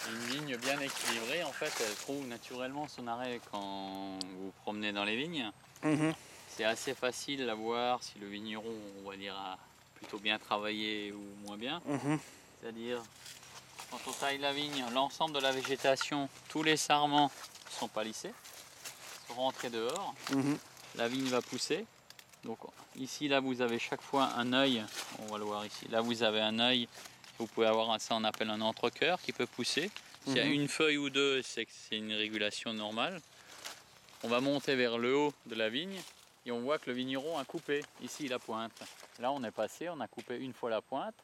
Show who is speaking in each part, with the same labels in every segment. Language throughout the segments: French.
Speaker 1: Une vigne bien équilibrée, en fait, elle trouve naturellement son arrêt quand vous vous promenez dans les vignes.
Speaker 2: Mhm.
Speaker 1: C'est assez facile à voir si le vigneron, on va dire, a plutôt bien travaillé ou moins bien.
Speaker 2: Mhm.
Speaker 1: C'est-à-dire, quand on taille la vigne, l'ensemble de la végétation, tous les sarments sont palissés, sont rentrés dehors.
Speaker 2: Mhm.
Speaker 1: La vigne va pousser. Donc ici, là, vous avez chaque fois un œil. On va le voir ici. Là, vous avez un œil. Vous pouvez avoir ça, on appelle un entrecœur qui peut pousser. S'il y a une feuille ou deux, c'est que c'est une régulation normale. On va monter vers le haut de la vigne et on voit que le vigneron a coupé ici la pointe. Là, on est passé, on a coupé une fois la pointe.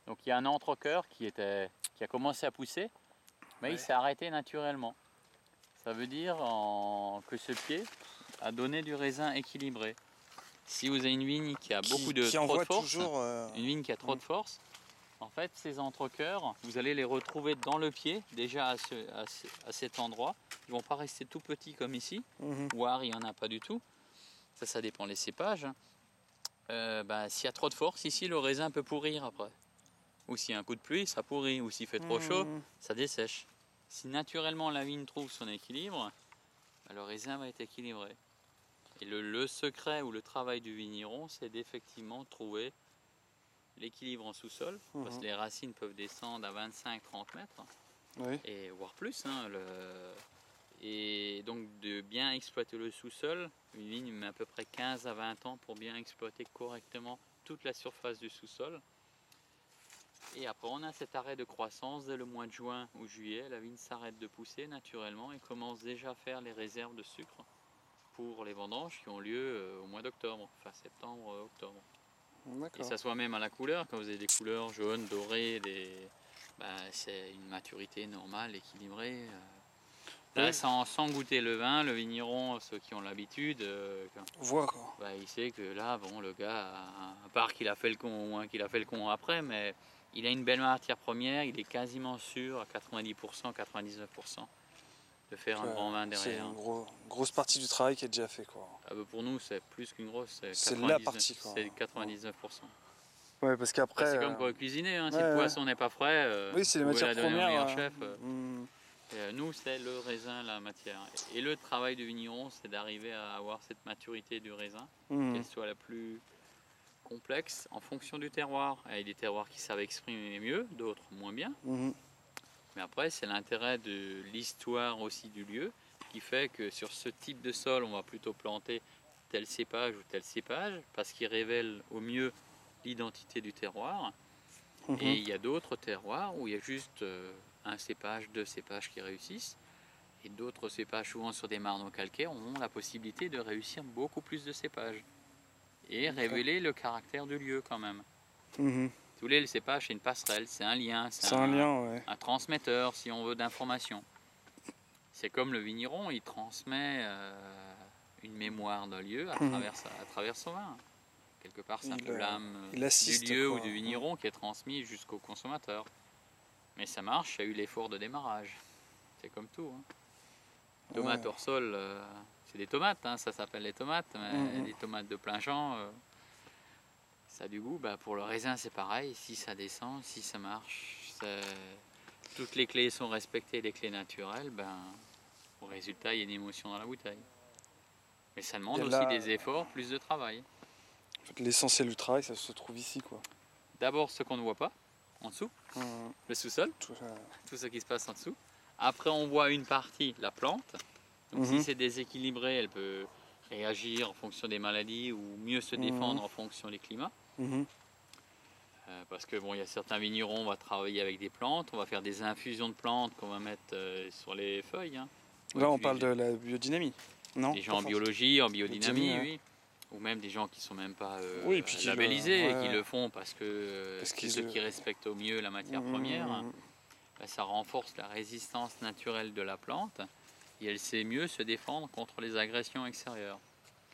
Speaker 1: Donc il y a un entrecœur qui a commencé à pousser, mais il s'est arrêté naturellement. Ça veut dire que ce pied a donné du raisin équilibré. Si vous avez une vigne qui a trop de force, une vigne qui a trop de force, en fait, ces entrecœurs, vous allez les retrouver dans le pied, déjà à cet endroit. Ils ne vont pas rester tout petits comme ici, voire il n'y en a pas du tout. Ça dépend des cépages. S'il y a trop de force, ici, le raisin peut pourrir après. Ou s'il y a un coup de pluie, ça pourrit. Ou s'il fait trop chaud, ça dessèche. Si naturellement la vigne trouve son équilibre, le raisin va être équilibré. Et le secret ou le travail du vigneron, c'est d'effectivement trouver l'équilibre en sous-sol, parce que les racines peuvent descendre à 25-30 mètres, et voire plus. Et donc de bien exploiter le sous-sol. Une vigne met à peu près 15 à 20 ans pour bien exploiter correctement toute la surface du sous-sol. Et après on a cet arrêt de croissance dès le mois de juin ou juillet. La vigne s'arrête de pousser naturellement et commence déjà à faire les réserves de sucre pour les vendanges qui ont lieu au mois d'octobre, fin septembre, octobre. Et ça soit même à la couleur, quand vous avez des couleurs jaunes, dorées, c'est une maturité normale, équilibrée. Là, sans goûter le vin, le vigneron, ceux qui ont l'habitude, il sait que là, bon, le gars, à part qu'il a fait le con, au moins qu'il a fait le con après, mais il a une belle matière première, il est quasiment sûr à 90%, 99% de faire un grand vin derrière.
Speaker 2: C'est une grosse partie du travail qui est déjà fait, quoi.
Speaker 1: Pour nous, c'est plus qu'une grosse,
Speaker 2: c'est la partie, quoi.
Speaker 1: C'est 99%.
Speaker 2: Ouais, parce qu'après.
Speaker 1: C'est comme pour cuisiner, si le poisson n'est pas frais,
Speaker 2: c'est les
Speaker 1: vous pouvez
Speaker 2: matières
Speaker 1: la donner au
Speaker 2: premières.
Speaker 1: meilleur chef. Nous, c'est le raisin, la matière. Et le travail du vigneron, c'est d'arriver à avoir cette maturité du raisin, qu'elle soit la plus complexe en fonction du terroir. Il y a des terroirs qui savent exprimer mieux, d'autres moins bien. Mais après, c'est l'intérêt de l'histoire aussi du lieu qui fait que sur ce type de sol, on va plutôt planter tel cépage ou tel cépage parce qu'il révèle au mieux l'identité du terroir. Et il y a d'autres terroirs où il y a juste un cépage, deux cépages qui réussissent. Et d'autres cépages, souvent sur des marneaux calcaires, ont la possibilité de réussir beaucoup plus de cépages. Et révéler le caractère du lieu quand même. Si vous voulez, le cépage, c'est une passerelle, c'est un lien, c'est un transmetteur, si on veut, d'informations. C'est comme le vigneron, il transmet une mémoire d'un lieu à travers son vin. Quelque part, c'est un peu l'âme du lieu ou du vigneron qui est transmis jusqu'au consommateur. Mais ça marche, il y a eu l'effort de démarrage. C'est comme tout. Tomates hors sol, c'est des tomates, ça s'appelle les tomates, mais des tomates de plein champ, ça a du goût. Pour le raisin, c'est pareil. Si ça descend, si ça marche, toutes les clés sont respectées, les clés naturelles, au résultat, il y a une émotion dans la bouteille. Mais ça demande aussi des efforts, plus de travail.
Speaker 2: En fait, l'essentiel du travail, ça se trouve ici, quoi.
Speaker 1: D'abord, ce qu'on ne voit pas, en dessous, le sous-sol, tout ce qui se passe en dessous. Après, on voit une partie, la plante. Donc, si c'est déséquilibré, elle peut réagir en fonction des maladies ou mieux se défendre en fonction des climats. Parce que il y a certains vignerons, on va travailler avec des plantes, on va faire des infusions de plantes qu'on va mettre sur les feuilles.
Speaker 2: Là, on parle de la biodynamie, non?
Speaker 1: Des gens en biologie, en biodynamie, oui. Ou même des gens qui ne sont même pas labellisés et qui le font parce que c'est ceux qui respectent au mieux la matière première. Ça renforce la résistance naturelle de la plante et elle sait mieux se défendre contre les agressions extérieures.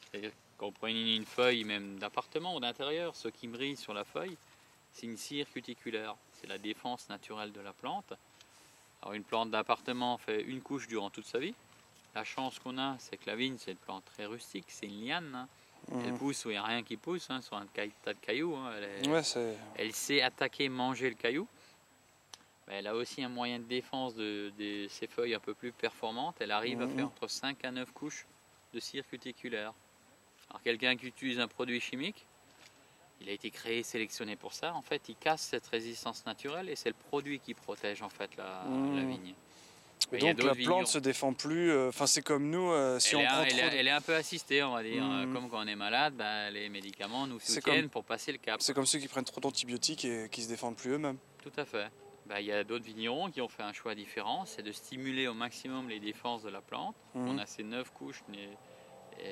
Speaker 1: C'est-à-dire quand vous prenez une feuille même d'appartement ou d'intérieur, ce qui brille sur la feuille, c'est une cire cuticulaire. C'est la défense naturelle de la plante. Alors une plante d'appartement fait une couche durant toute sa vie. La chance qu'on a, c'est que la vigne, c'est une plante très rustique, c'est une liane. Elle pousse où il n'y a rien qui pousse, sur un tas de cailloux. Elle sait attaquer, manger le caillou. Elle a aussi un moyen de défense de ses feuilles un peu plus performantes. Elle arrive à faire entre 5 à 9 couches de cire cuticulaire. Alors quelqu'un qui utilise un produit chimique, il a été créé, sélectionné pour ça. En fait, il casse cette résistance naturelle et c'est le produit qui protège en fait la vigne.
Speaker 2: Et donc la plante se défend plus. Enfin, c'est comme nous, si on prend trop.
Speaker 1: Elle est un peu assistée, on va dire. Comme quand on est malade, les médicaments nous soutiennent pour passer le cap.
Speaker 2: C'est comme ceux qui prennent trop d'antibiotiques et qui se défendent plus eux-mêmes.
Speaker 1: Tout à fait. Il y a d'autres vignerons qui ont fait un choix différent, c'est de stimuler au maximum les défenses de la plante. On a ces 9 couches,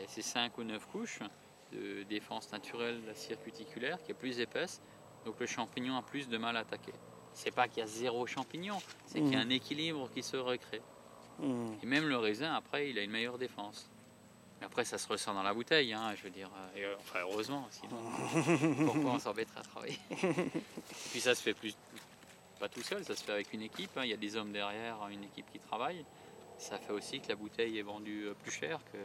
Speaker 1: ces 5 ou 9 couches de défense naturelle de la cire cuticulaire qui est plus épaisse, donc le champignon a plus de mal à attaquer. C'est pas qu'il y a zéro champignon, c'est qu'il y a un équilibre qui se recrée. Et même le raisin, après, il a une meilleure défense. Mais après, ça se ressent dans la bouteille, hein, je veux dire. Enfin, heureusement, sinon, pourquoi on s'embêterait à travailler? Et puis ça se fait pas tout seul, ça se fait avec une équipe. Il y a des hommes derrière, une équipe qui travaille. Ça fait aussi que la bouteille est vendue plus cher que